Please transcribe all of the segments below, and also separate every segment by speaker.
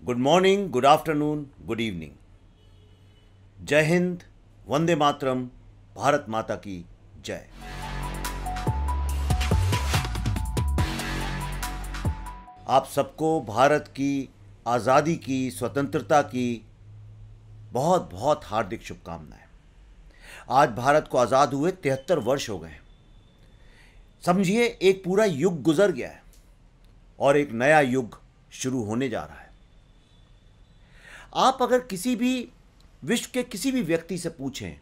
Speaker 1: Good morning, good afternoon, good evening. जय हिंद, वंदे मातरम, भारत माता की जय। आप सबको भारत की आज़ादी की, स्वतंत्रता की बहुत बहुत हार्दिक शुभकामनाएं। आज भारत को आज़ाद हुए 73 वर्ष हो गए। समझिए, एक पूरा युग गुजर गया है और एक नया युग शुरू होने जा रहा है। आप अगर किसी भी विश्व के किसी भी व्यक्ति से पूछें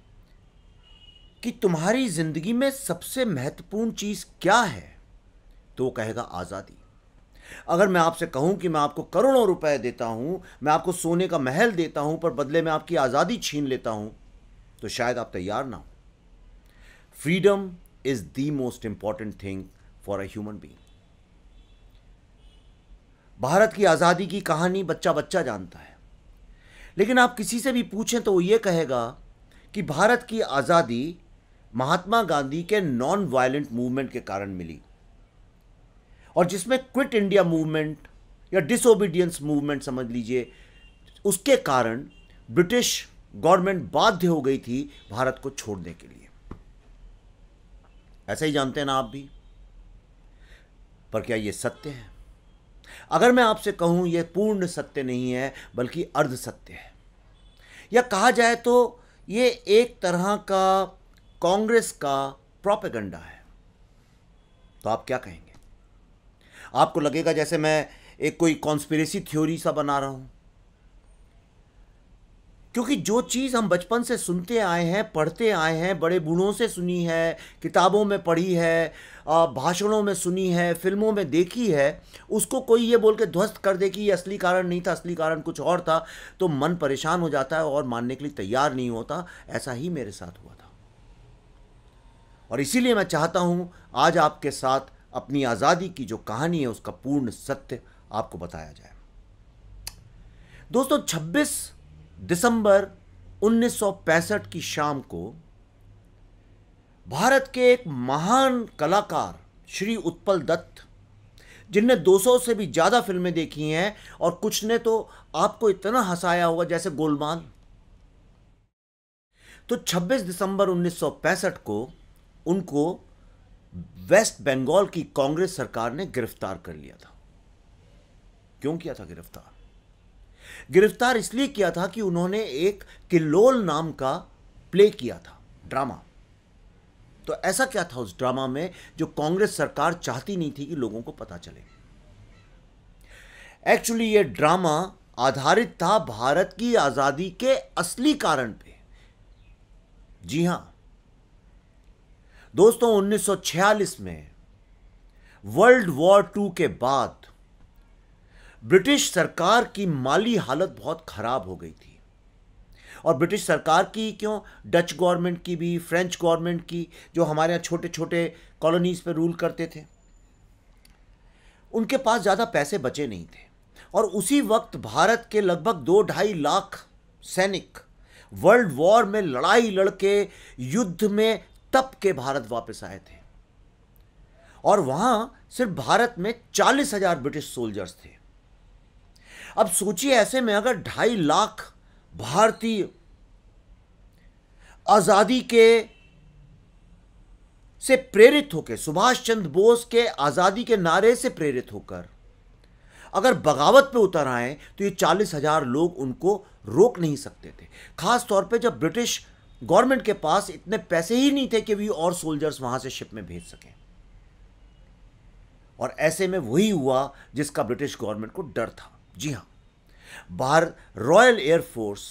Speaker 1: कि तुम्हारी जिंदगी में सबसे महत्वपूर्ण चीज क्या है, तो वो कहेगा आज़ादी। अगर मैं आपसे कहूं कि मैं आपको करोड़ों रुपए देता हूं, मैं आपको सोने का महल देता हूं, पर बदले में आपकी आज़ादी छीन लेता हूं, तो शायद आप तैयार ना हो। Freedom is the most important thing for a human being. Bharat की आज़ादी की कहानी बच्चा बच्चा जानता है, लेकिन आप किसी से भी पूछें तो वो ये कहेगा कि भारत की आज़ादी महात्मा गांधी के नॉन वायलेंट मूवमेंट के कारण मिली, और जिसमें क्विट इंडिया मूवमेंट या डिसोबीडियंस मूवमेंट समझ लीजिए, उसके कारण ब्रिटिश गवर्नमेंट बाध्य हो गई थी भारत को छोड़ने के लिए। ऐसा ही जानते हैं ना आप भी। पर क्या यह सत्य है? अगर मैं आपसे कहूं यह पूर्ण सत्य नहीं है, बल्कि अर्ध सत्य है, या कहा जाए तो यह एक तरह का कांग्रेस का प्रोपेगेंडा है, तो आप क्या कहेंगे? आपको लगेगा जैसे मैं एक कोई कॉन्स्पिरेसी थ्योरी सा बना रहा हूं, क्योंकि जो चीज़ हम बचपन से सुनते आए हैं, पढ़ते आए हैं, बड़े बूढ़ों से सुनी है, किताबों में पढ़ी है, भाषणों में सुनी है, फिल्मों में देखी है, उसको कोई ये बोल के ध्वस्त कर दे कि ये असली कारण नहीं था, असली कारण कुछ और था, तो मन परेशान हो जाता है और मानने के लिए तैयार नहीं होता। ऐसा ही मेरे साथ हुआ था, और इसीलिए मैं चाहता हूँ आज आपके साथ अपनी आज़ादी की जो कहानी है उसका पूर्ण सत्य आपको बताया जाए। दोस्तों, 26 दिसंबर 1965 की शाम को भारत के एक महान कलाकार श्री उत्पल दत्त, जिनने 200 से भी ज्यादा फिल्में देखी हैं और कुछ ने तो आपको इतना हंसाया होगा जैसे गोलमाल, तो 26 दिसंबर 1965 को उनको वेस्ट बंगाल की कांग्रेस सरकार ने गिरफ्तार कर लिया था। क्यों किया था गिरफ्तार? गिरफ्तार इसलिए किया था कि उन्होंने एक किल्लोल नाम का प्ले किया था, ड्रामा। तो ऐसा क्या था उस ड्रामा में जो कांग्रेस सरकार चाहती नहीं थी कि लोगों को पता चले? एक्चुअली यह ड्रामा आधारित था भारत की आजादी के असली कारण पे। जी हां दोस्तों, 1946 में वर्ल्ड वॉर II के बाद ब्रिटिश सरकार की माली हालत बहुत खराब हो गई थी, और ब्रिटिश सरकार की क्यों, डच गवर्नमेंट की भी, फ्रेंच गवर्नमेंट की, जो हमारे यहाँ छोटे छोटे कॉलोनीज पे रूल करते थे, उनके पास ज़्यादा पैसे बचे नहीं थे। और उसी वक्त भारत के लगभग 2-2.5 लाख सैनिक वर्ल्ड वॉर में लड़ाई लड़के युद्ध में तप के भारत वापस आए थे, और वहां सिर्फ भारत में 40,000 ब्रिटिश सोल्जर्स थे। अब सोचिए, ऐसे में अगर 2.5 लाख भारतीय आजादी के से प्रेरित होकर, सुभाष चंद्र बोस के आजादी के नारे से प्रेरित होकर अगर बगावत पे उतर आए, तो ये 40,000 लोग उनको रोक नहीं सकते थे। खास तौर पे जब ब्रिटिश गवर्नमेंट के पास इतने पैसे ही नहीं थे कि भी और सोल्जर्स वहां से शिप में भेज सकें। और ऐसे में वही हुआ जिसका ब्रिटिश गवर्नमेंट को डर था। जी हां, भारत रॉयल एयरफोर्स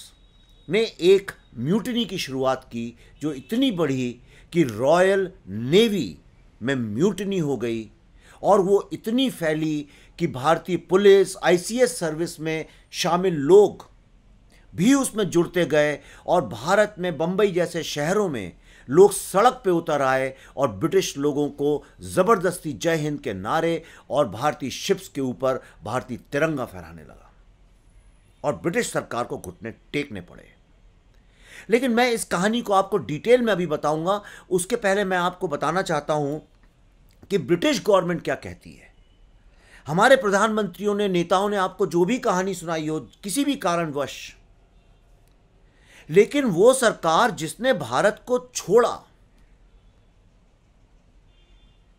Speaker 1: ने एक म्यूटिनी की शुरुआत की, जो इतनी बढ़ी कि रॉयल नेवी में म्यूटिनी हो गई, और वो इतनी फैली कि भारतीय पुलिस, आईसीएस सर्विस में शामिल लोग भी उसमें जुड़ते गए, और भारत में बंबई जैसे शहरों में लोग सड़क पे उतर आए और ब्रिटिश लोगों को जबरदस्ती जय हिंद के नारे और भारतीय शिप्स के ऊपर भारतीय तिरंगा फहराने लगा, और ब्रिटिश सरकार को घुटने टेकने पड़े। लेकिन मैं इस कहानी को आपको डिटेल में अभी बताऊंगा, उसके पहले मैं आपको बताना चाहता हूं कि ब्रिटिश गवर्नमेंट क्या कहती है। हमारे प्रधानमंत्रियों ने, नेताओं ने आपको जो भी कहानी सुनाई हो किसी भी कारणवश, लेकिन वो सरकार जिसने भारत को छोड़ा,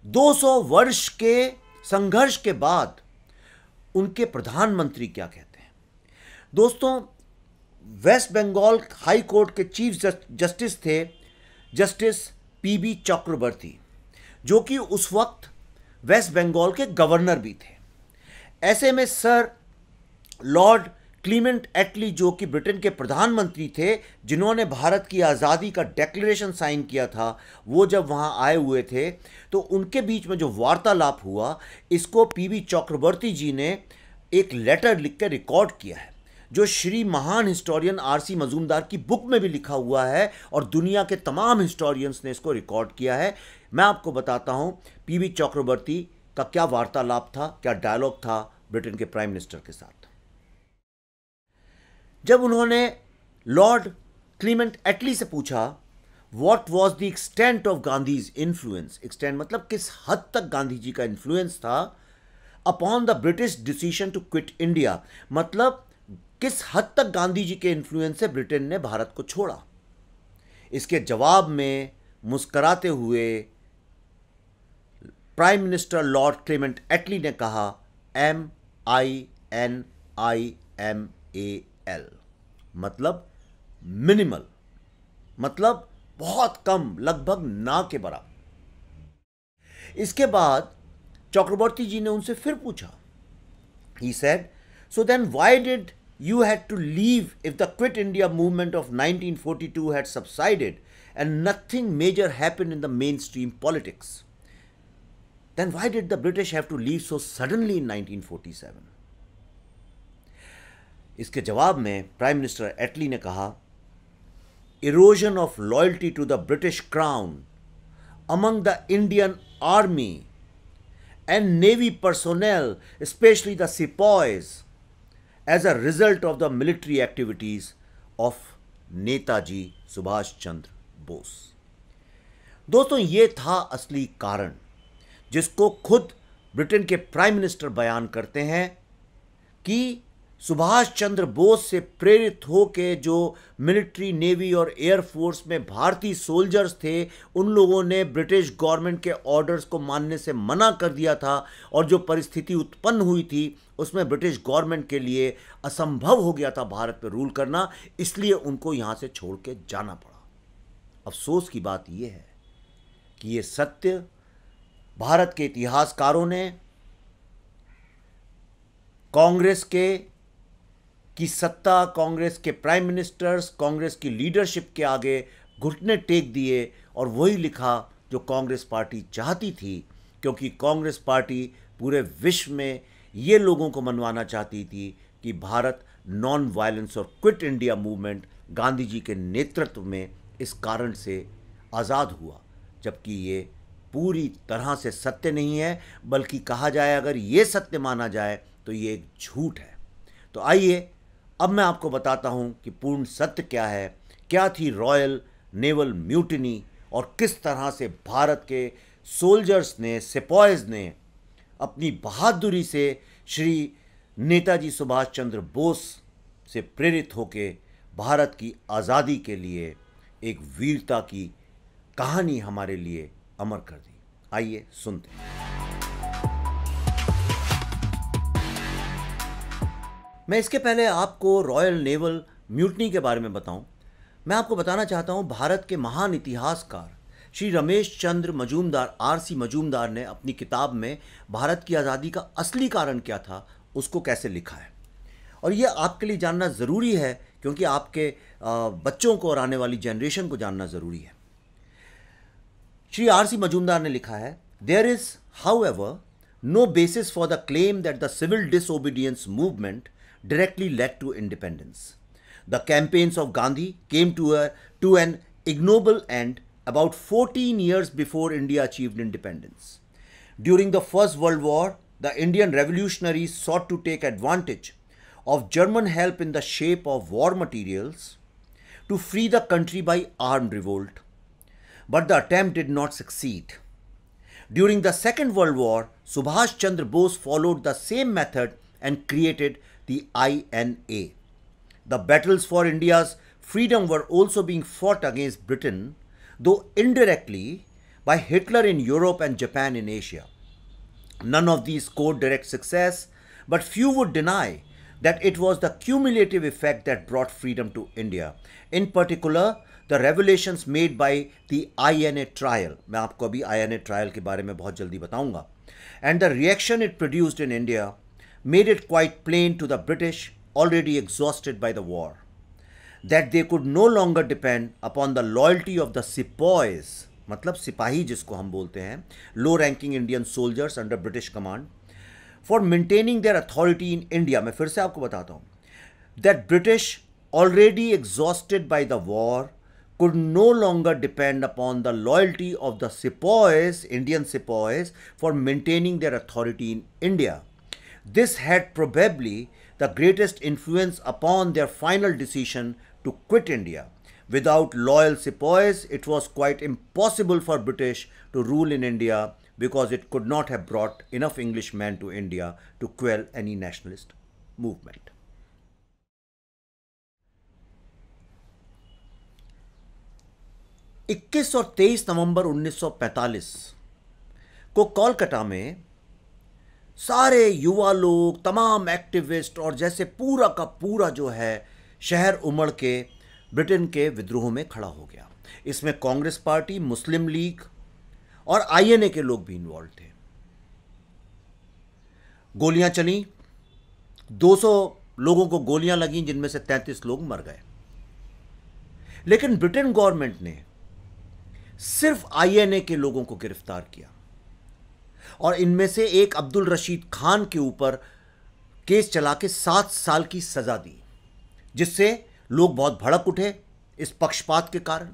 Speaker 1: 200 वर्ष के संघर्ष के बाद उनके प्रधानमंत्री क्या कहते हैं। दोस्तों, वेस्ट बंगाल हाई कोर्ट के चीफ जस्टिस थे जस्टिस पीबी चक्रवर्ती, जो कि उस वक्त वेस्ट बंगाल के गवर्नर भी थे। ऐसे में सर लॉर्ड क्लीमेंट एटली, जो कि ब्रिटेन के प्रधानमंत्री थे, जिन्होंने भारत की आज़ादी का डिक्लेरेशन साइन किया था, वो जब वहाँ आए हुए थे तो उनके बीच में जो वार्तालाप हुआ, इसको पीबी चक्रवर्ती जी ने एक लेटर लिख कर रिकॉर्ड किया है, जो श्री महान हिस्टोरियन आरसी मजूमदार की बुक में भी लिखा हुआ है और दुनिया के तमाम हिस्टोरियंस ने इसको रिकॉर्ड किया है। मैं आपको बताता हूं पीबी चक्रवर्ती का क्या वार्तालाप था, क्या डायलॉग था ब्रिटेन के प्राइम मिनिस्टर के साथ। जब उन्होंने लॉर्ड क्लीमेंट एटली से पूछा what was the extent of Gandhi's influence, extent मतलब किस हद तक गांधी जी का इन्फ्लुएंस था upon the British decision to quit India, मतलब किस हद तक गांधी जी के इन्फ्लुएंस से ब्रिटेन ने भारत को छोड़ा। इसके जवाब में मुस्कराते हुए प्राइम मिनिस्टर लॉर्ड क्लेमेंट एटली ने कहा MINIMAL, मतलब मिनिमल, मतलब बहुत कम, लगभग ना के बराबर। इसके बाद चक्रवर्ती जी ने उनसे फिर पूछा, he said, so then why did you had to leave if the Quit India movement of 1942 had subsided and nothing major happened in the mainstream politics? Then why did the British have to leave so suddenly in 1947? इसके जवाब में prime minister एटली ने कहा, erosion of loyalty to the British crown among the Indian army and navy personnel, especially the sepoys, as a result of the military activities of Netaji Subhash Chandra Bose. दोस्तों, ये था असली कारण जिसको खुद ब्रिटेन के प्राइम मिनिस्टर बयान करते हैं कि सुभाष चंद्र बोस से प्रेरित होकर जो मिलिट्री, नेवी और एयरफोर्स में भारतीय सोल्जर्स थे, उन लोगों ने ब्रिटिश गवर्नमेंट के ऑर्डर्स को मानने से मना कर दिया था और जो परिस्थिति उत्पन्न हुई थी उसमें ब्रिटिश गवर्नमेंट के लिए असंभव हो गया था भारत पर रूल करना, इसलिए उनको यहाँ से छोड़ के जाना पड़ा। अफसोस की बात यह है कि ये सत्य भारत के इतिहासकारों ने कांग्रेस की सत्ता, कांग्रेस के प्राइम मिनिस्टर्स, कांग्रेस की लीडरशिप के आगे घुटने टेक दिए और वही लिखा जो कांग्रेस पार्टी चाहती थी, क्योंकि कांग्रेस पार्टी पूरे विश्व में ये लोगों को मनवाना चाहती थी कि भारत नॉन वायलेंस और quit India movement Gandhi ji के नेतृत्व में इस कारण से आज़ाद हुआ, जबकि ये पूरी तरह से सत्य नहीं है, बल्कि कहा जाए अगर ये सत्य माना जाए तो ये एक झूठ है। तो आइए अब मैं आपको बताता हूं कि पूर्ण सत्य क्या है, क्या थी रॉयल नेवल म्यूटिनी और किस तरह से भारत के सोल्जर्स ने, सिपाहीज ने अपनी बहादुरी से श्री नेताजी सुभाष चंद्र बोस से प्रेरित होकर भारत की आज़ादी के लिए एक वीरता की कहानी हमारे लिए अमर कर दी। आइए सुनते हैं। मैं इसके पहले आपको रॉयल नेवल म्यूटनी के बारे में बताऊं, मैं आपको बताना चाहता हूं भारत के महान इतिहासकार श्री रमेश चंद्र मजूमदार, आरसी मजूमदार ने अपनी किताब में भारत की आज़ादी का असली कारण क्या था उसको कैसे लिखा है। और ये आपके लिए जानना ज़रूरी है क्योंकि आपके बच्चों को और आने वाली जनरेशन को जानना ज़रूरी है। श्री आरसी मजूमदार ने लिखा है, there is however no basis for the claim that the civil disobedience movement directly led to independence. The campaigns of Gandhi came to an ignoble end about 14 years before India achieved independence. During the First World War, the Indian revolutionaries sought to take advantage of German help in the shape of war materials to free the country by armed revolt. But the attempt did not succeed. During the Second World War, Subhash Chandra Bose followed the same method and created the INA. The battles for India's freedom were also being fought against Britain, though indirectly by Hitler in Europe and Japan in Asia. None of these scored direct success, but few would deny that it was the cumulative effect that brought freedom to India. In particular, the revelations made by the INA trial, मैं आपको अभी INA trial के बारे में बहुत जल्दी बताऊंगा, and the reaction it produced in India made it quite plain to the British, already exhausted by the war, that they could no longer depend upon the loyalty of the sepoys, मतलब सिपाही जिसको हम बोलते हैं, low ranking Indian soldiers under British command, for maintaining their authority in India. मैं फिर से आपको बताता हूँ, that British, already exhausted by the war, could no longer depend upon the loyalty of the sepoys, Indian sepoys, for maintaining their authority in India. This had probably the greatest influence upon their final decision to quit India. Without loyal sepoys, it was quite impossible for British to rule in India, because it could not have brought enough Englishmen to India to quell any nationalist movement. इक्कीस और 23 नवंबर 1945 को कोलकाता में सारे युवा लोग, तमाम activist और जैसे पूरा का पूरा जो है शहर उमड़ के ब्रिटेन के विद्रोह में खड़ा हो गया। इसमें कांग्रेस पार्टी, मुस्लिम लीग और INA के लोग भी इन्वॉल्व थे। गोलियां चली, 200 लोगों को गोलियां लगीं, जिनमें से 33 लोग मर गए। लेकिन ब्रिटेन गवर्नमेंट ने सिर्फ INA के लोगों को गिरफ्तार किया और इनमें से एक अब्दुल रशीद खान के ऊपर केस चला के 7 साल की सजा दी, जिससे लोग बहुत भड़क उठे इस पक्षपात के कारण,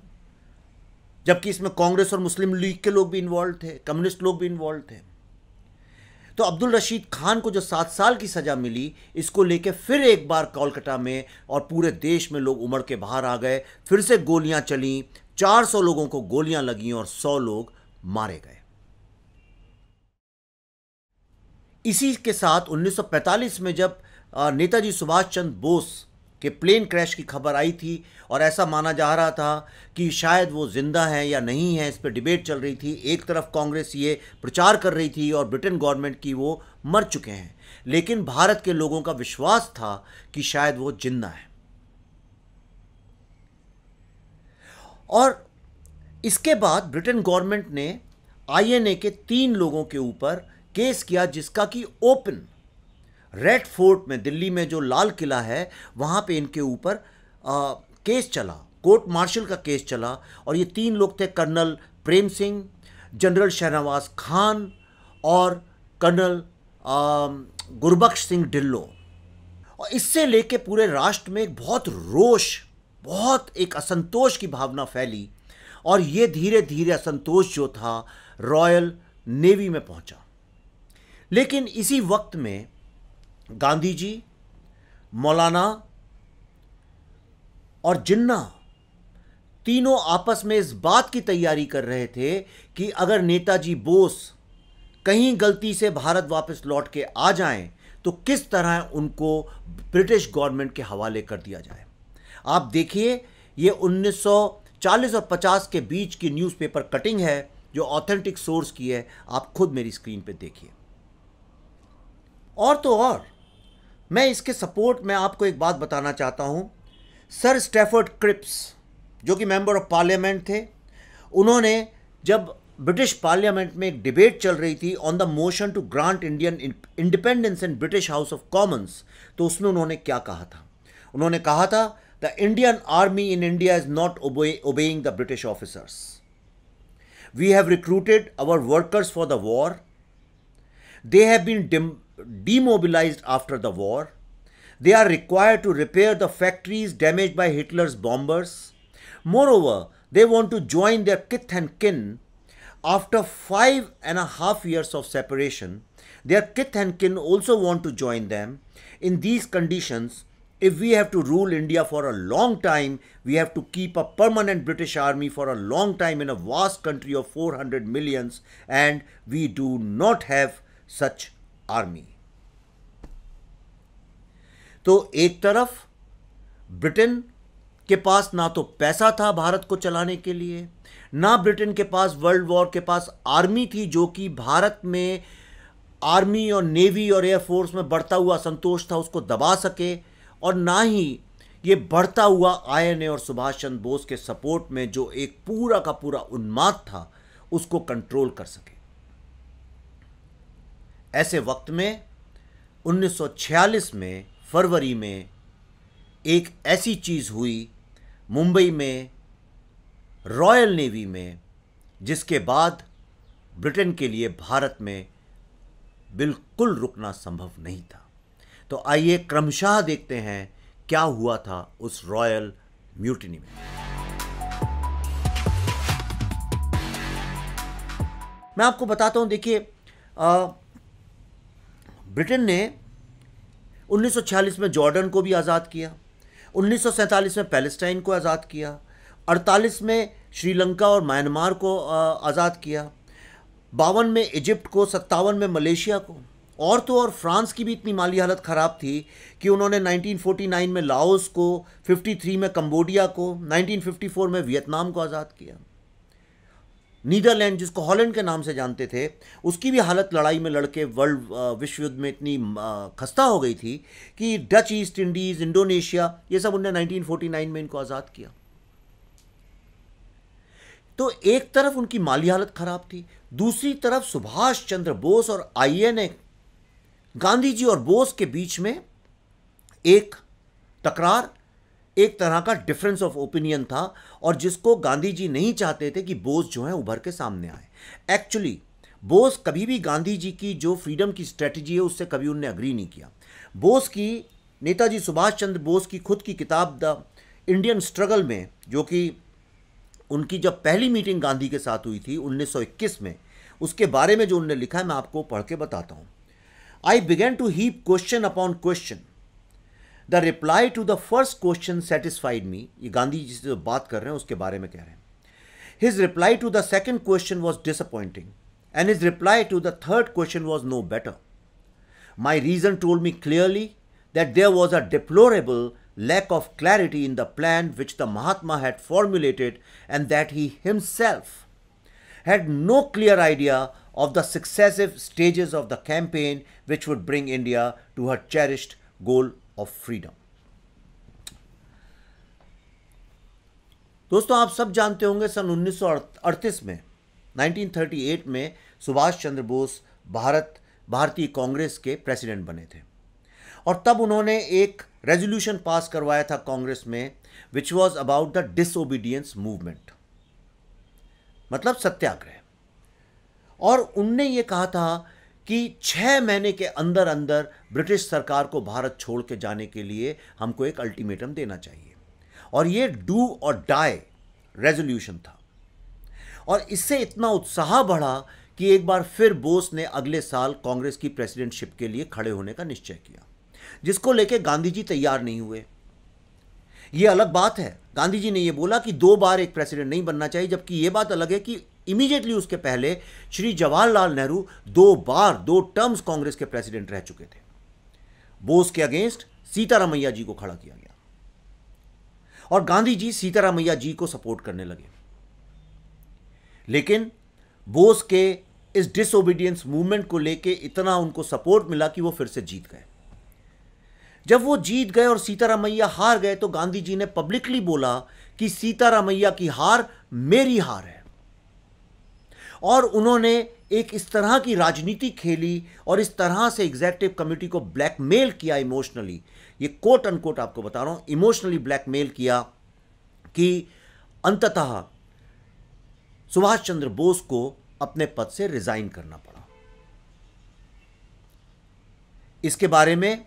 Speaker 1: जबकि इसमें कांग्रेस और मुस्लिम लीग के लोग भी इन्वॉल्व थे, कम्युनिस्ट लोग भी इन्वॉल्व थे। तो अब्दुल रशीद खान को जो 7 साल की सजा मिली, इसको लेके फिर एक बार कोलकाता में और पूरे देश में लोग उमड़ के बाहर आ गए। फिर से गोलियां चली, 400 लोगों को गोलियां लगीं और 100 लोग मारे गए। इसी के साथ 1945 में जब नेताजी सुभाष चंद्र बोस के प्लेन क्रैश की खबर आई थी और ऐसा माना जा रहा था कि शायद वो जिंदा हैं या नहीं हैं, इस पर डिबेट चल रही थी। एक तरफ कांग्रेस ये प्रचार कर रही थी और ब्रिटेन गवर्नमेंट की वो मर चुके हैं, लेकिन भारत के लोगों का विश्वास था कि शायद वो जिंदा हैं। और इसके बाद ब्रिटेन गवर्नमेंट ने INA के 3 लोगों के ऊपर केस किया, जिसका कि ओपन रेड फोर्ट में, दिल्ली में जो लाल किला है, वहाँ पे इनके ऊपर केस चला, कोर्ट मार्शल का केस चला। और ये 3 लोग थे, कर्नल प्रेम सिंह, जनरल शहनवाज खान और कर्नल गुरबख्श सिंह ढिल्लो। और इससे लेके पूरे राष्ट्र में एक बहुत रोष, बहुत एक असंतोष की भावना फैली और ये धीरे धीरे असंतोष जो था रॉयल नेवी में पहुंचा। लेकिन इसी वक्त में गांधी जी, मौलाना और जिन्ना तीनों आपस में इस बात की तैयारी कर रहे थे कि अगर नेताजी बोस कहीं गलती से भारत वापस लौट के आ जाएं तो किस तरह उनको ब्रिटिश गवर्नमेंट के हवाले कर दिया जाए। आप देखिए, ये 1940 और 50 के बीच की न्यूज़पेपर कटिंग है जो ऑथेंटिक सोर्स की है, आप खुद मेरी स्क्रीन पे देखिए। और तो और मैं इसके सपोर्ट में आपको एक बात बताना चाहता हूं। सर स्टैफर्ड क्रिप्स, जो कि मेंबर ऑफ पार्लियामेंट थे, उन्होंने जब ब्रिटिश पार्लियामेंट में एक डिबेट चल रही थी on the motion to grant Indian independence in British House of Commons, तो उसमें उन्होंने क्या कहा था? उन्होंने कहा था, the Indian army in India is not obeying the British officers, we have recruited our workers for the war, they have been demobilized after the war, they are required to repair the factories damaged by Hitler's bombers. Moreover, they want to join their kith and kin. After 5.5 years of separation, their kith and kin also want to join them. In these conditions, If we have to rule India for a long time, we have to keep a permanent British army for a long time in a vast country of 400 millions, and we do not have such army. तो एक तरफ Britain के पास ना तो पैसा था भारत को चलाने के लिए, ना ब्रिटेन के पास वर्ल्ड वॉर के पास आर्मी थी जो कि भारत में आर्मी और नेवी और एयरफोर्स में बढ़ता हुआ असंतोष था उसको दबा सके, और ना ही ये बढ़ता हुआ आईएनए और सुभाष चंद्र बोस के सपोर्ट में जो एक पूरा का पूरा उन्माद था उसको कंट्रोल कर सके। ऐसे वक्त में 1946 में फरवरी में एक ऐसी चीज हुई मुंबई में रॉयल नेवी में जिसके बाद ब्रिटेन के लिए भारत में बिल्कुल रुकना संभव नहीं था। तो आइए क्रमशः देखते हैं क्या हुआ था उस रॉयल म्यूटिनी में। मैं आपको बताता हूं, देखिए ब्रिटेन ने 1946 में जॉर्डन को भी आज़ाद किया, 1947 में पैलेस्टाइन को आज़ाद किया, 48 में श्रीलंका और म्यांमार को आज़ाद किया, 52 में इजिप्ट को, 57 में मलेशिया को, और तो और फ्रांस की भी इतनी माली हालत ख़राब थी कि उन्होंने 1949 में लाओस को, 53 में कंबोडिया को, 1954 में वियतनाम को आज़ाद किया। नीदरलैंड, जिसको हॉलैंड के नाम से जानते थे, उसकी भी हालत लड़ाई में लड़के वर्ल्ड विश्व युद्ध में इतनी खस्ता हो गई थी कि डच ईस्ट इंडीज़, इंडोनेशिया, ये सब उनने 1949 में इनको आज़ाद किया। तो एक तरफ उनकी माली हालत खराब थी, दूसरी तरफ सुभाष चंद्र बोस और आईएनए, गांधी जी और बोस के बीच में एक तकरार, एक तरह का डिफरेंस ऑफ ओपिनियन था, और जिसको गांधी जी नहीं चाहते थे कि बोस जो है उभर के सामने आए। एक्चुअली बोस कभी भी गांधी जी की जो फ्रीडम की स्ट्रेटजी है उससे कभी उनने अग्री नहीं किया। बोस की, नेताजी सुभाष चंद्र बोस की खुद की किताब द इंडियन स्ट्रगल में, जो कि उनकी जब पहली मीटिंग गांधी के साथ हुई थी 1921 में, उसके बारे में जो उन्होंने लिखा है मैं आपको पढ़ के बताता हूँ। I begin to heap question upon question, the reply to the first question satisfied me. ये गांधी जी से जो बात कर रहे हैं उसके बारे में कह रहे हैं। His reply to the second question was disappointing, and his reply to the third question was no better. My reason told me clearly that there was a deplorable lack of clarity in the plan which the Mahatma had formulated, and that he himself had no clear idea of the successive stages of the campaign which would bring India to her cherished goal of freedom. दोस्तों, आप सब जानते होंगे सन 1938 में, 1938 में सुभाष चंद्र बोस भारतीय कांग्रेस के president बने थे, और तब उन्होंने एक रेजोल्यूशन पास करवाया था कांग्रेस में, which was about the disobedience movement, मतलब सत्याग्रह। और उनने ये कहा था कि 6 महीने के अंदर अंदर ब्रिटिश सरकार को भारत छोड़ के जाने के लिए हमको एक अल्टीमेटम देना चाहिए, और ये डू और डाई रेजोल्यूशन था। और इससे इतना उत्साह बढ़ा कि एक बार फिर बोस ने अगले साल कांग्रेस की प्रेसिडेंटशिप के लिए खड़े होने का निश्चय किया, जिसको लेके गांधी जी तैयार नहीं हुए। ये अलग बात है, गांधी जी ने ये बोला कि 2 बार एक प्रेसिडेंट नहीं बनना चाहिए, जबकि ये बात अलग है कि इमीडिएटली उसके पहले श्री जवाहरलाल नेहरू 2 बार 2 टर्म्स कांग्रेस के प्रेसिडेंट रह चुके थे। बोस के अगेंस्ट सीतारामैया जी को खड़ा किया गया, और गांधी जी सीतारामैया जी को सपोर्ट करने लगे। लेकिन बोस के इस डिसओबीडियंस मूवमेंट को लेके इतना उनको सपोर्ट मिला कि वो फिर से जीत गए। जब वो जीत गए और सीतारामैया हार गए, तो गांधी जी ने पब्लिकली बोला कि सीतारामैया की हार मेरी हार है। और उन्होंने एक इस तरह की राजनीति खेली और इस तरह से एग्जीक्यूटिव कमेटी को ब्लैकमेल किया इमोशनली, ये कोट अनकोट आपको बता रहा हूं, इमोशनली ब्लैकमेल किया, कि अंततः सुभाष चंद्र बोस को अपने पद से रिजाइन करना पड़ा। इसके बारे में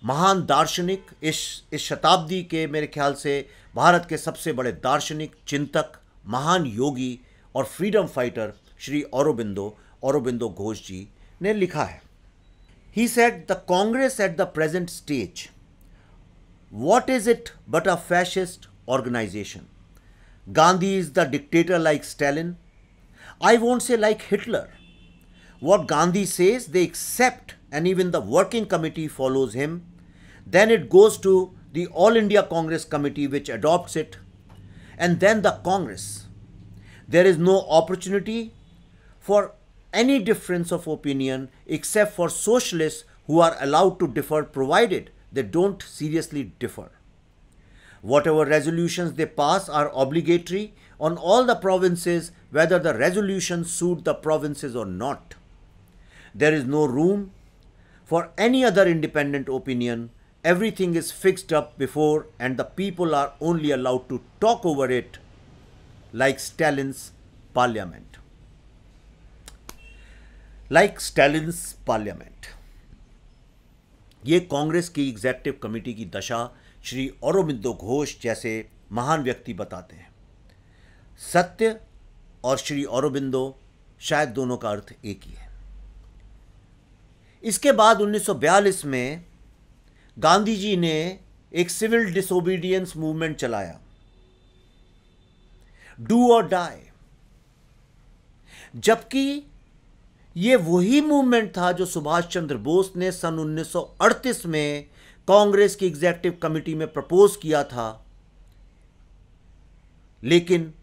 Speaker 1: महान दार्शनिक, इस शताब्दी के मेरे ख्याल से भारत के सबसे बड़े दार्शनिक, चिंतक, महान योगी और फ्रीडम फाइटर श्री औरोबिंदो घोष जी ने लिखा है। He said the Congress at the present stage What is it but a fascist organization? Gandhi is the dictator like Stalin. I won't say like Hitler. What Gandhi says, they accept, and even the working committee follows him. Then it goes to the All India Congress Committee, which adopts it, and then the Congress. There is no opportunity for any difference of opinion except for socialists who are allowed to differ provided they don't seriously differ. Whatever resolutions they pass are obligatory on all the provinces, whether the resolutions suit the provinces or not. There is no room for any other independent opinion. Everything is fixed up before, and the people are only allowed to talk over it, like Stalin's parliament. Like Stalin's parliament. ये कांग्रेस की executive committee की दशा श्री औरोबिंदो घोष जैसे महान व्यक्ति बताते हैं। सत्य और श्री औरोबिंदो शायद दोनों का अर्थ एक ही है। इसके बाद 1942 में गांधी जी ने एक सिविल डिसोबीडियंस मूवमेंट चलाया, डू और डाई, जबकि ये वही मूवमेंट था जो सुभाष चंद्र बोस ने सन 1938 में कांग्रेस की एग्जीक्यूटिव कमेटी में प्रपोज किया था। लेकिन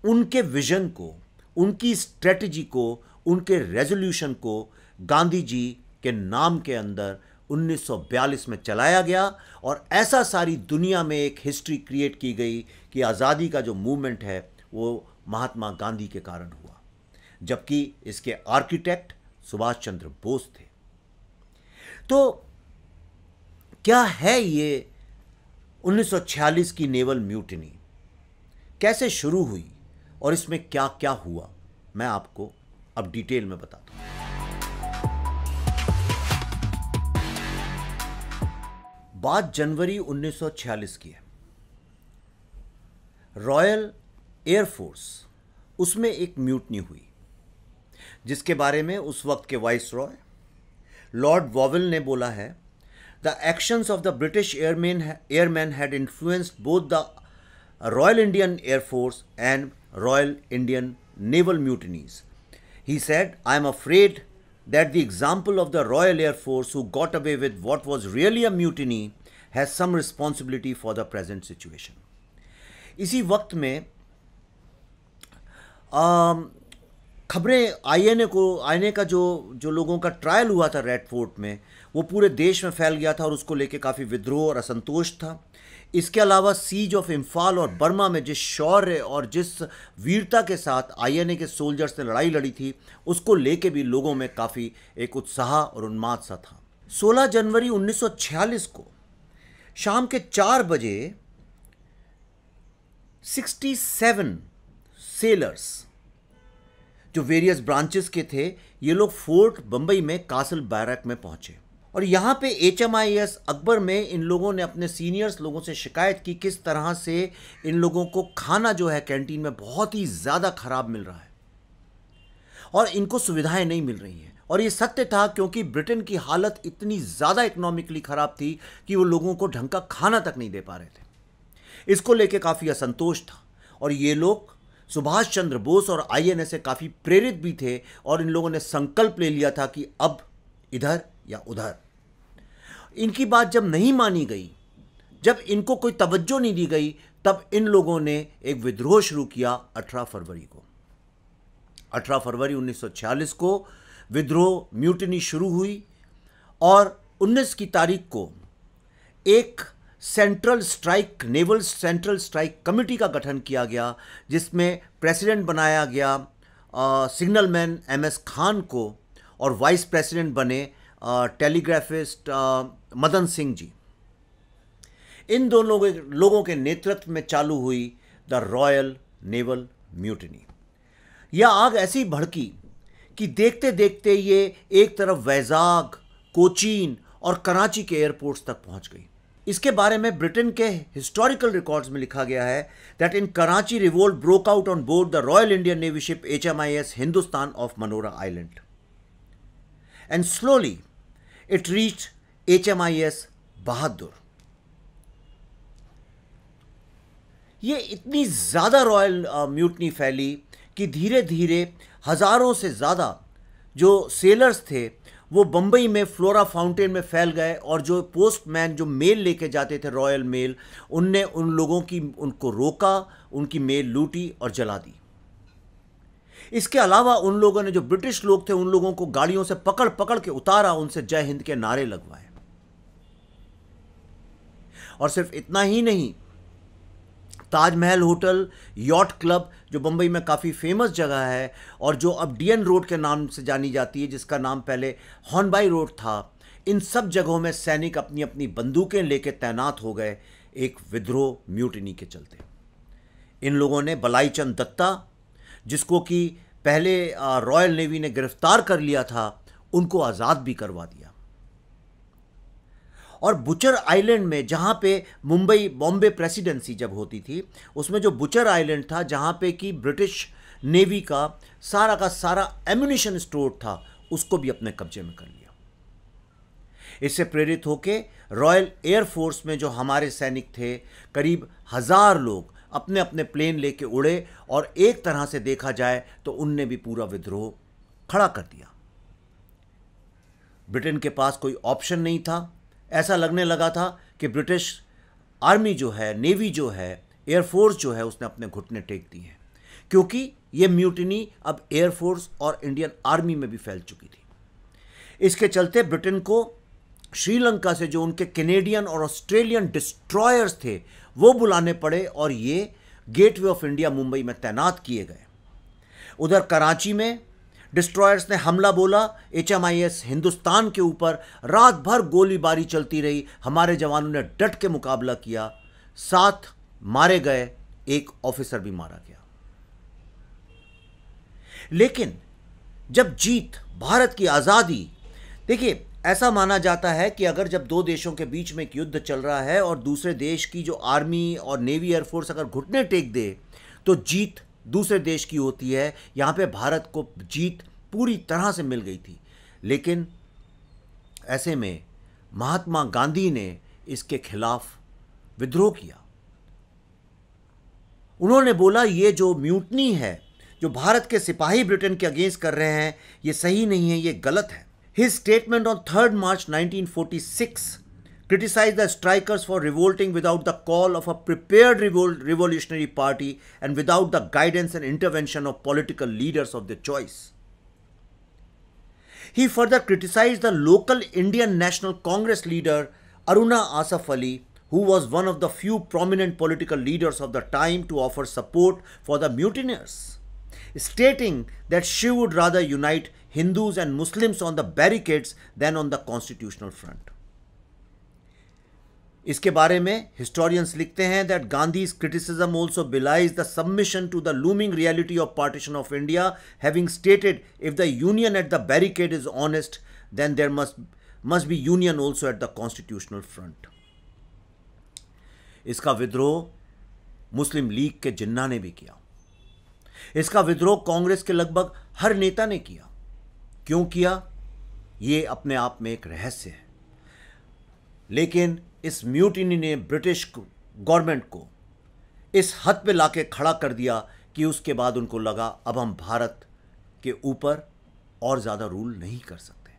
Speaker 1: उनके विजन को, उनकी स्ट्रेटजी को, उनके रेजोल्यूशन को गांधी जी के नाम के अंदर 1942 में चलाया गया, और ऐसा सारी दुनिया में एक हिस्ट्री क्रिएट की गई कि आज़ादी का जो मूवमेंट है वो महात्मा गांधी के कारण हुआ, जबकि इसके आर्किटेक्ट सुभाष चंद्र बोस थे। तो क्या है ये 1946 की नेवल म्यूटिनी, कैसे शुरू हुई और इसमें क्या क्या हुआ, मैं आपको अब डिटेल में बताता हूं। बात जनवरी 1946 की है। रॉयल एयरफोर्स, उसमें एक म्यूटनी हुई जिसके बारे में उस वक्त के वाइसरॉय लॉर्ड वॉवेल ने बोला है, the actions of the British airman had influenced both the Royal Indian Air Force and Royal Indian naval mutinies. He said, I am afraid that the example of the Royal Air Force who got away with what was really a mutiny has some responsibility for the present situation. इसी वक्त में खबरें INA का जो लोगों का trial हुआ था रेड फोर्ट में, वो पूरे देश में फैल गया था और उसको लेके काफ़ी विद्रोह और असंतोष था। इसके अलावा सीज ऑफ इम्फाल और बर्मा में जिस शौर्य और जिस वीरता के साथ आईएनए के सोल्जर्स ने लड़ाई लड़ी थी, उसको लेके भी लोगों में काफ़ी एक उत्साह और उन्माद सा था। 16 जनवरी 1946 को शाम के 4 बजे 67 सेलर्स जो वेरियस ब्रांचेस के थे, ये लोग फोर्ट बम्बई में कासल बैरक में पहुंचे और यहाँ पे HMIS अकबर में इन लोगों ने अपने सीनियर्स लोगों से शिकायत की किस तरह से इन लोगों को खाना जो है कैंटीन में बहुत ही ज़्यादा ख़राब मिल रहा है और इनको सुविधाएं नहीं मिल रही हैं। और ये सत्य था, क्योंकि ब्रिटेन की हालत इतनी ज़्यादा इकोनॉमिकली ख़राब थी कि वो लोगों को ढंग का खाना तक नहीं दे पा रहे थे। इसको लेके काफ़ी असंतोष था और ये लोग सुभाष चंद्र बोस और आईएनए से काफ़ी प्रेरित भी थे और इन लोगों ने संकल्प ले लिया था कि अब इधर या उधर। इनकी बात जब नहीं मानी गई, जब इनको कोई तवज्जो नहीं दी गई, तब इन लोगों ने एक विद्रोह शुरू किया 18 फरवरी को। 18 फरवरी 1946 को विद्रोह म्यूटिनी शुरू हुई और 19 की तारीख को एक नेवल सेंट्रल स्ट्राइक कमेटी का गठन किया गया, जिसमें प्रेसिडेंट बनाया गया सिग्नलमैन MS खान को और वाइस प्रेसिडेंट बने टेलीग्राफिस्ट मदन सिंह जी। इन दोनों लोगों के नेतृत्व में चालू हुई द रॉयल नेवल म्यूटिनी। यह आग ऐसी भड़की कि देखते देखते ये एक तरफ वैजाग, कोचीन और कराची के एयरपोर्ट्स तक पहुंच गई। इसके बारे में ब्रिटेन के हिस्टोरिकल रिकॉर्ड्स में लिखा गया है that in Karachi revolt broke out on board the Royal Indian navy ship HMIS Hindustan of Monera island and slowly it reached HMIS बहादुर. ये इतनी ज़्यादा रॉयल म्यूटनी फैली कि धीरे धीरे हज़ारों से ज़्यादा जो सेलर्स थे वो बम्बई में फ्लोरा फाउंटेन में फैल गए, और जो पोस्टमैन जो मेल लेके जाते थे रॉयल मेल, उनने उन लोगों की उनको रोका, उनकी मेल लूटी और जला दी। इसके अलावा उन लोगों ने, जो ब्रिटिश लोग थे, उन लोगों को गाड़ियों से पकड़ पकड़ के उतारा, उनसे जय हिंद के नारे लगवाए। और सिर्फ इतना ही नहीं, ताजमहल होटल, यॉट क्लब जो बंबई में काफ़ी फेमस जगह है और जो अब डीएन रोड के नाम से जानी जाती है, जिसका नाम पहले हॉर्नबाई रोड था, इन सब जगहों में सैनिक अपनी अपनी बंदूकें लेकर तैनात हो गए एक विद्रोह म्यूटिनी के चलते। इन लोगों ने बलाईचंद दत्ता, जिसको कि पहले रॉयल नेवी ने गिरफ्तार कर लिया था, उनको आज़ाद भी करवा दिया। और बुचर आइलैंड में, जहाँ पे मुंबई बॉम्बे प्रेसिडेंसी जब होती थी, उसमें जो बुचर आइलैंड था, जहाँ पे कि ब्रिटिश नेवी का सारा एम्यूनिशन स्टोर था, उसको भी अपने कब्जे में कर लिया। इससे प्रेरित होके रॉयल एयरफोर्स में जो हमारे सैनिक थे, करीब 1000 लोग अपने अपने प्लेन लेके उड़े, और एक तरह से देखा जाए तो उनने भी पूरा विद्रोह खड़ा कर दिया। ब्रिटेन के पास कोई ऑप्शन नहीं था। ऐसा लगने लगा था कि ब्रिटिश आर्मी जो है, नेवी जो है, एयरफोर्स जो है, उसने अपने घुटने टेक दिए हैं, क्योंकि ये म्यूटिनी अब एयरफोर्स और इंडियन आर्मी में भी फैल चुकी थी। इसके चलते ब्रिटेन को श्रीलंका से जो उनके कैनेडियन और ऑस्ट्रेलियन डिस्ट्रॉयर्स थे वो बुलाने पड़े, और ये गेटवे ऑफ इंडिया मुंबई में तैनात किए गए। उधर कराची में डिस्ट्रॉयर्स ने हमला बोला, HMIS हिंदुस्तान के ऊपर रात भर गोलीबारी चलती रही, हमारे जवानों ने डट के मुकाबला किया, 7 मारे गए, एक ऑफिसर भी मारा गया। लेकिन जब जीत, भारत की आज़ादी, देखिए ऐसा माना जाता है कि अगर जब दो देशों के बीच में एक युद्ध चल रहा है और दूसरे देश की जो आर्मी और नेवी एयरफोर्स अगर घुटने टेक दे तो जीत दूसरे देश की होती है। यहाँ पे भारत को जीत पूरी तरह से मिल गई थी, लेकिन ऐसे में महात्मा गांधी ने इसके खिलाफ विद्रोह किया। उन्होंने बोला ये जो म्यूटनी है, जो भारत के सिपाही ब्रिटेन के अगेंस्ट कर रहे हैं, ये सही नहीं है, ये गलत है। His statement on 3rd March 1946 criticized the strikers for revolting without the call of a prepared revolutionary party and without the guidance and intervention of political leaders of their choice. He further criticized the local Indian National Congress leader Aruna Asaf Ali, who was one of the few prominent political leaders of the time to offer support for the mutineers, stating that she would rather unite Hindus and Muslims on the barricades than on the constitutional front. इसके बारे में historians लिखते हैं that Gandhi's criticism also belies the submission to the looming reality of partition of India, having stated if the union at the barricade is honest, then there must be union also at the constitutional front. इसका विद्रोह मुस्लिम league के जिन्ना ने भी किया। इसका विद्रोह कांग्रेस के लगभग हर नेता ने किया। क्यों किया, ये अपने आप में एक रहस्य है, लेकिन इस म्यूटिनी ने ब्रिटिश गवर्नमेंट को इस हद पे लाके खड़ा कर दिया कि उसके बाद उनको लगा अब हम भारत के ऊपर और ज़्यादा रूल नहीं कर सकते।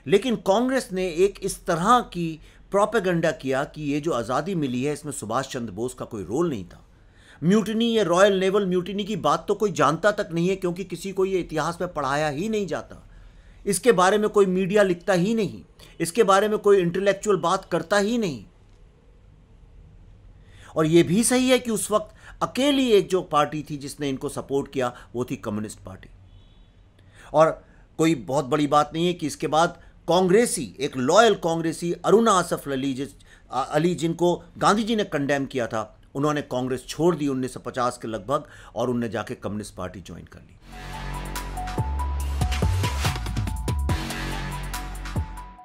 Speaker 1: लेकिन कांग्रेस ने एक इस तरह की प्रोपेगेंडा किया कि ये जो आज़ादी मिली है, इसमें सुभाष चंद्र बोस का कोई रोल नहीं था। म्यूटिनी, ये रॉयल नेवल म्यूटिनी की बात तो कोई जानता तक नहीं है, क्योंकि किसी को ये इतिहास में पढ़ाया ही नहीं जाता। इसके बारे में कोई मीडिया लिखता ही नहीं, इसके बारे में कोई इंटेलेक्चुअल बात करता ही नहीं। और ये भी सही है कि उस वक्त अकेली एक जो पार्टी थी जिसने इनको सपोर्ट किया, वो थी कम्युनिस्ट पार्टी। और कोई बहुत बड़ी बात नहीं है कि इसके बाद कांग्रेसी, एक लॉयल कांग्रेसी अरुणा आसफ अली, जिनको गांधी जी ने कंडेम किया था, उन्होंने कांग्रेस छोड़ दी 1950 के लगभग, और उन्होंने जाके कम्युनिस्ट पार्टी ज्वाइन कर ली।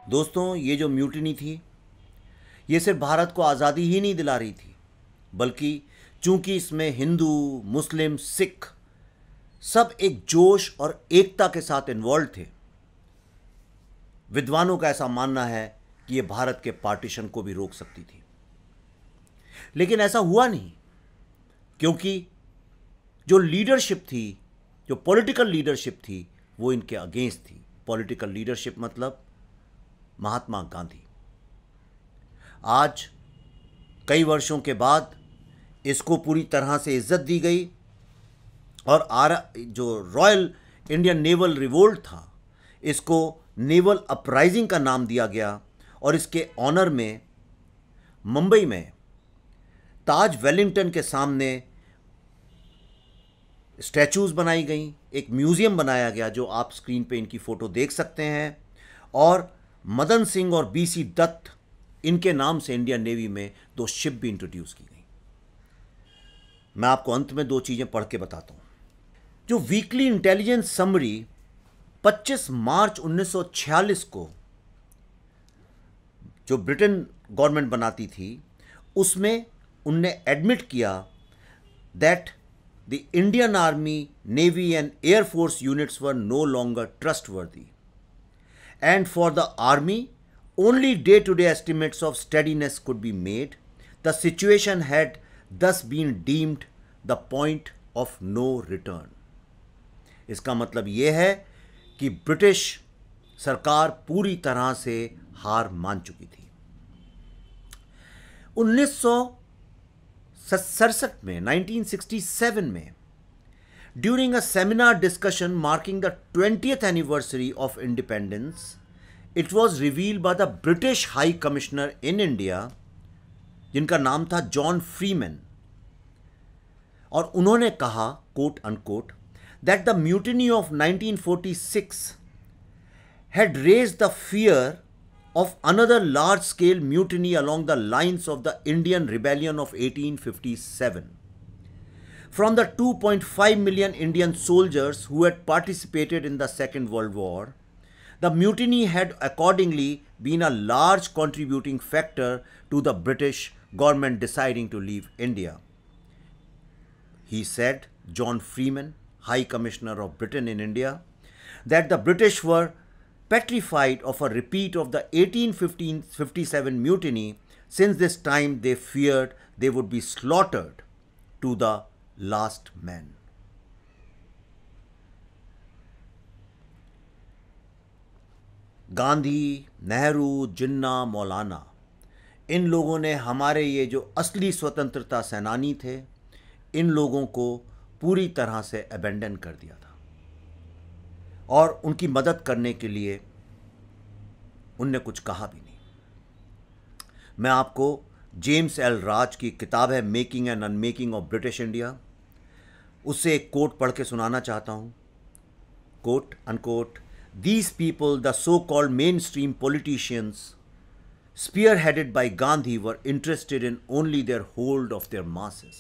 Speaker 1: दोस्तों, ये जो म्यूटिनी थी, ये सिर्फ भारत को आज़ादी ही नहीं दिला रही थी, बल्कि चूंकि इसमें हिंदू, मुस्लिम, सिख सब एक जोश और एकता के साथ इन्वॉल्व थे, विद्वानों का ऐसा मानना है कि ये भारत के पार्टीशन को भी रोक सकती थी। लेकिन ऐसा हुआ नहीं। क्योंकि जो लीडरशिप थी, जो पॉलिटिकल लीडरशिप थी, वो इनके अगेंस्ट थी। पॉलिटिकल लीडरशिप मतलब महात्मा गांधी। आज कई वर्षों के बाद इसको पूरी तरह से इज्जत दी गई और जो रॉयल इंडियन नेवल रिवोल्ट था, इसको नेवल अपराइजिंग का नाम दिया गया और इसके ऑनर में मुंबई में ताज वेलिंगटन के सामने स्टैचूज बनाई गई, एक म्यूजियम बनाया गया जो आप स्क्रीन पे इनकी फ़ोटो देख सकते हैं, और मदन सिंह और बीसी दत्त, इनके नाम से इंडियन नेवी में 2 शिप भी इंट्रोड्यूस की गई। मैं आपको अंत में 2 चीज़ें पढ़ के बताता हूँ। जो वीकली इंटेलिजेंस समरी 25 मार्च 1946 को जो ब्रिटेन गवर्नमेंट बनाती थी, उसमें उनने एडमिट किया that the Indian army, navy and air force units were no longer trustworthy, and for the army only day-to-day estimates of steadiness could be made. The situation had thus been deemed the point of no return. इसका मतलब यह है कि British सरकार पूरी तरह से हार मान चुकी थी। 1967 में, 1967 में, during a seminar discussion marking the 20th anniversary of independence, it was revealed by the British High Commissioner in India, जिनका नाम था जॉन फ्रीमैन, और उन्होंने कहा, quote unquote, that the mutiny of 1946 had raised the fear of another large-scale mutiny along the lines of the Indian Rebellion of 1857. From the 2.5 million Indian soldiers who had participated in the Second World War, the mutiny had accordingly been a large contributing factor to the British government deciding to leave India. He said, John Freeman, High Commissioner of Britain in India, that the British were petrified of a repeat of the 1857 mutiny. Since this time they feared they would be slaughtered to the last man. Gandhi, Nehru, जिन्ना, मौलाना, इन लोगों ने हमारे ये जो असली स्वतंत्रता सेनानी थे, इन लोगों को पूरी तरह से अबेंडन कर दिया था और उनकी मदद करने के लिए उनने कुछ कहा भी नहीं। मैं आपको जेम्स एल राज की किताब है making and unmaking of British India, उससे एक कोट पढ़ के सुनाना चाहता हूँ। Quote unquote, these people, the so-called mainstream politicians, spearheaded by Gandhi, were interested in only their hold of their masses.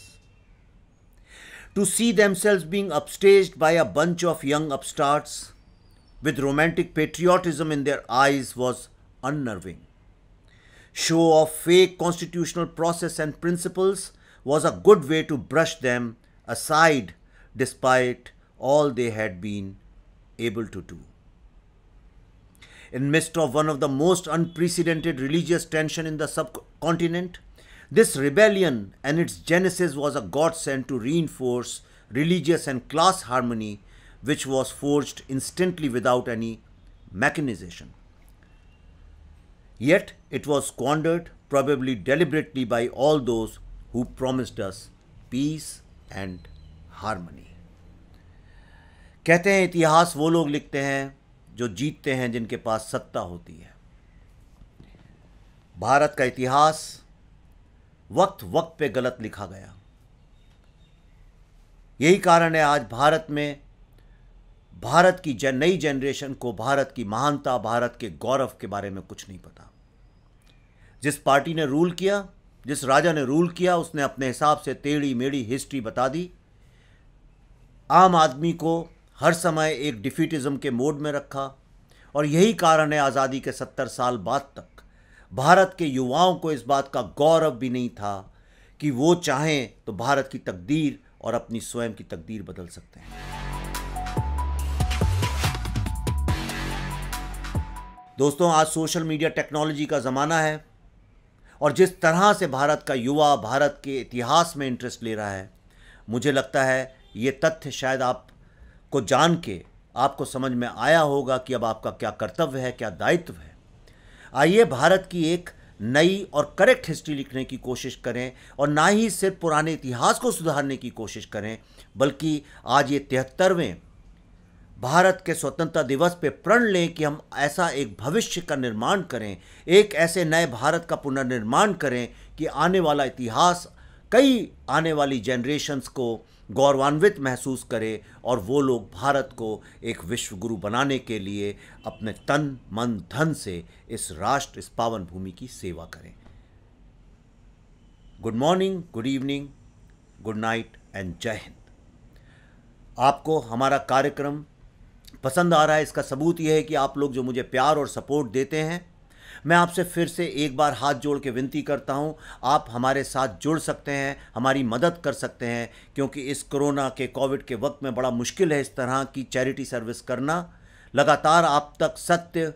Speaker 1: To see themselves being upstaged by a bunch of young upstarts with romantic patriotism in their eyes was unnerving. Show of fake constitutional process and principles was a good way to brush them aside despite all they had been able to do. In midst of one of the most unprecedented religious tension in the subcontinent, this rebellion and its genesis was a godsend to reinforce religious and class harmony, which was forged instantly without any mechanization. Yet it was squandered, probably deliberately, by all those who promised us peace and harmony. कहते हैं इतिहास वो लोग लिखते हैं जो जीतते हैं जिनके पास सत्ता होती है। भारत का इतिहास वक्त वक्त पे गलत लिखा गया। यही कारण है आज भारत में भारत की नई जनरेशन को भारत की महानता, भारत के गौरव के बारे में कुछ नहीं पता। जिस पार्टी ने रूल किया, जिस राजा ने रूल किया, उसने अपने हिसाब से टेढ़ी मेढ़ी हिस्ट्री बता दी। आम आदमी को हर समय एक डिफीटिज्म के मोड में रखा और यही कारण है आज़ादी के 70 साल बाद तक भारत के युवाओं को इस बात का गौरव भी नहीं था कि वो चाहें तो भारत की तकदीर और अपनी स्वयं की तकदीर बदल सकते हैं। दोस्तों, आज सोशल मीडिया टेक्नोलॉजी का ज़माना है और जिस तरह से भारत का युवा भारत के इतिहास में इंटरेस्ट ले रहा है, मुझे लगता है ये तथ्य शायद आपको जान के आपको समझ में आया होगा कि अब आपका क्या कर्तव्य है, क्या दायित्व है। आइए भारत की एक नई और करेक्ट हिस्ट्री लिखने की कोशिश करें और ना ही सिर्फ पुराने इतिहास को सुधारने की कोशिश करें, बल्कि आज ये 73वें भारत के स्वतंत्रता दिवस पे प्रण लें कि हम ऐसा एक भविष्य का निर्माण करें, एक ऐसे नए भारत का पुनर्निर्माण करें कि आने वाला इतिहास कई आने वाली जनरेशन्स को गौरवान्वित महसूस करे और वो लोग भारत को एक विश्व गुरु बनाने के लिए अपने तन मन धन से इस राष्ट्र, इस पावन भूमि की सेवा करें। Good morning, good evening, good night and जय हिंद। आपको हमारा कार्यक्रम पसंद आ रहा है, इसका सबूत यह है कि आप लोग जो मुझे प्यार और सपोर्ट देते हैं। मैं आपसे फिर से एक बार हाथ जोड़ के विनती करता हूं, आप हमारे साथ जुड़ सकते हैं, हमारी मदद कर सकते हैं, क्योंकि इस कोरोना के कोविड के वक्त में बड़ा मुश्किल है इस तरह की चैरिटी सर्विस करना। लगातार आप तक सत्य,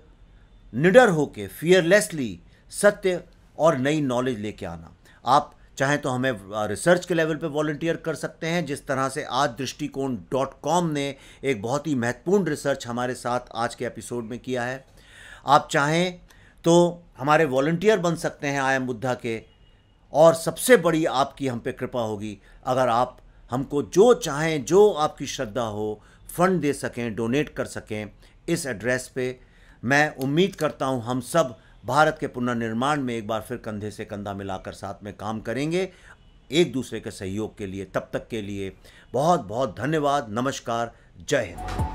Speaker 1: निडर होके, फियरलेसली सत्य और नई नॉलेज लेके आना। आप चाहें तो हमें रिसर्च के लेवल पे वॉलंटियर कर सकते हैं, जिस तरह से आज दृष्टिकोण.com ने एक बहुत ही महत्वपूर्ण रिसर्च हमारे साथ आज के एपिसोड में किया है। आप चाहें तो हमारे वॉलंटियर बन सकते हैं आई एम बुद्धा के, और सबसे बड़ी आपकी हम पे कृपा होगी अगर आप हमको जो चाहें, जो आपकी श्रद्धा हो, फंड दे सकें, डोनेट कर सकें इस एड्रेस पे। मैं उम्मीद करता हूं हम सब भारत के पुनर्निर्माण में एक बार फिर कंधे से कंधा मिलाकर साथ में काम करेंगे एक दूसरे के सहयोग के लिए। तब तक के लिए बहुत बहुत धन्यवाद। नमस्कार, जय हिंद।